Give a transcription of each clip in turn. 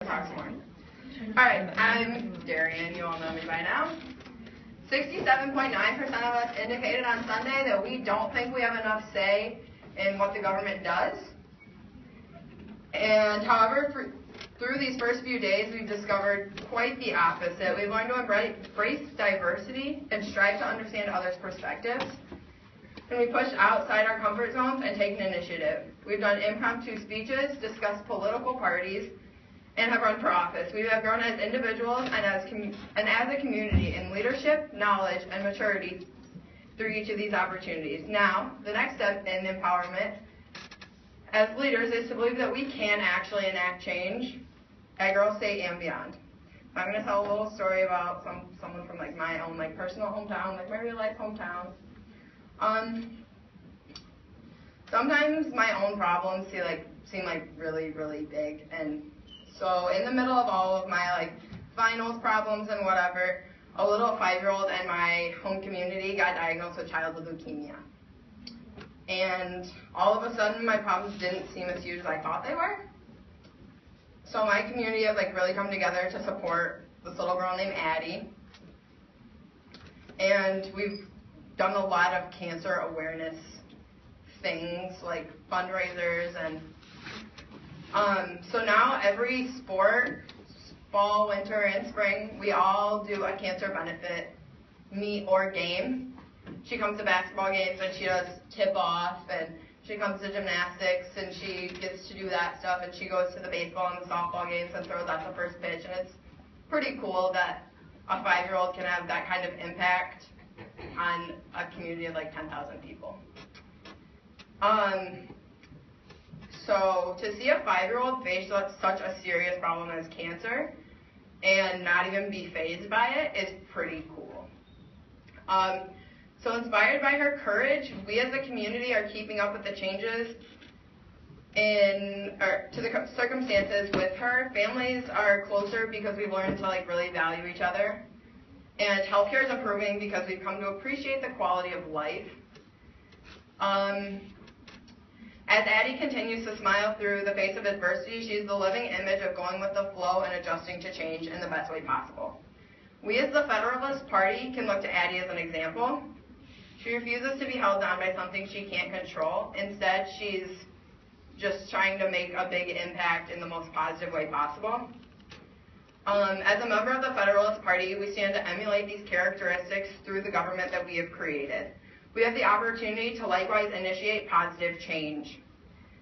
talk some more. Alright, I'm Darien. You all know me by now. 67.9% of us indicated on Sunday that we don't think we have enough say in what the government does. And however, through these first few days, we've discovered quite the opposite. We've learned to embrace diversity and strive to understand others' perspectives. And we pushed outside our comfort zones and taken initiative. We've done impromptu speeches, discussed political parties, and have run for office. We have grown as individuals and as a community in leadership, knowledge, and maturity through each of these opportunities. Now, the next step in empowerment as leaders is to believe that we can actually enact change at Girl State and beyond. I'm going to tell a little story about someone from my own personal hometown, my real life hometown. Sometimes my own problems seem really, really big, and so in the middle of all of my finals problems and whatever, a little 5-year-old in my home community got diagnosed with childhood leukemia. And all of a sudden my problems didn't seem as huge as I thought they were. So my community has really come together to support this little girl named Addie. And we've done a lot of cancer awareness things like fundraisers, and so now every sport, fall, winter, and spring, we all do a cancer benefit meet or game. She comes to basketball games and she does tip-off, and she comes to gymnastics and she gets to do that stuff, and she goes to the baseball and the softball games and throws out the first pitch, and it's pretty cool that a 5-year-old can have that kind of impact on a community of 10,000 people. So to see a 5-year-old face such a serious problem as cancer and not even be fazed by it is pretty cool. So inspired by her courage, we as a community are keeping up with the changes to the circumstances with her. Families are closer because we've learned to really value each other. And healthcare is improving because we've come to appreciate the quality of life. As Addie continues to smile through the face of adversity, she's the living image of going with the flow and adjusting to change in the best way possible. We as the Federalist Party can look to Addie as an example. She refuses to be held down by something she can't control. Instead, she's just trying to make a big impact in the most positive way possible. As a member of the Federalist Party, we stand to emulate these characteristics through the government that we have created. We have the opportunity to likewise initiate positive change.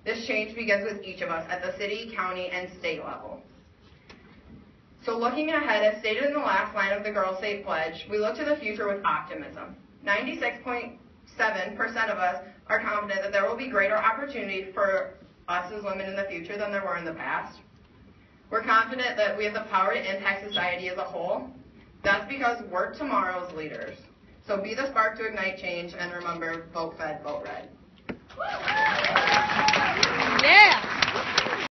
This change begins with each of us at the city, county, and state level. So looking ahead, as stated in the last line of the Girl State Pledge, we look to the future with optimism. 96.7% of us are confident that there will be greater opportunity for us as women in the future than there were in the past. We're confident that we have the power to impact society as a whole. That's because we're tomorrow's leaders. So be the spark to ignite change, and remember, vote Fed, vote red. Yeah!